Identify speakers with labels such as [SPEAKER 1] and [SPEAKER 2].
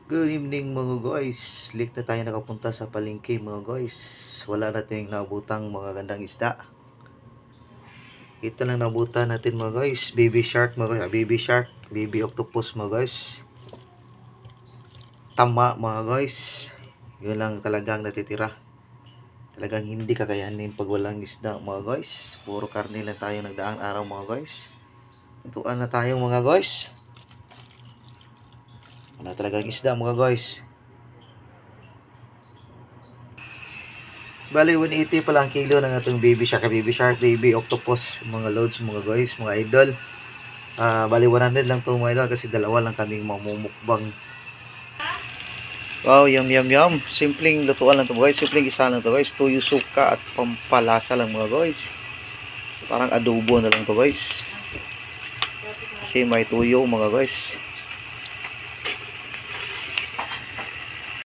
[SPEAKER 1] Good evening mga guys. Late na tayo nakapunta sa palengke mga guys. Wala nating nabutang mga gandang isda. Ito lang nabutan natin mga guys. Baby shark mga guys. Baby shark. Baby octopus mga guys. Tama mga guys. Yun lang talagang natitira. Talagang hindi kakayanin pag walang isda mga guys. Puro karne lang tayo nagdaang araw mga guys. Ituan na tayo mga guys. Wala talagang isda mga guys. Bali 180 pa lang kilo ng atong baby shark, baby octopus, mga loads mga guys, mga idol. Bali 100 lang to mga idol kasi dalawa lang kaming mamumukbang. Wow, yum yum yum. Simpleng lutuan lang to guys, simpleng isa lang to guys. Tuyo suka at pampalasa lang mga guys. Parang adobo na lang to guys. Kasi may tuyo mga guys.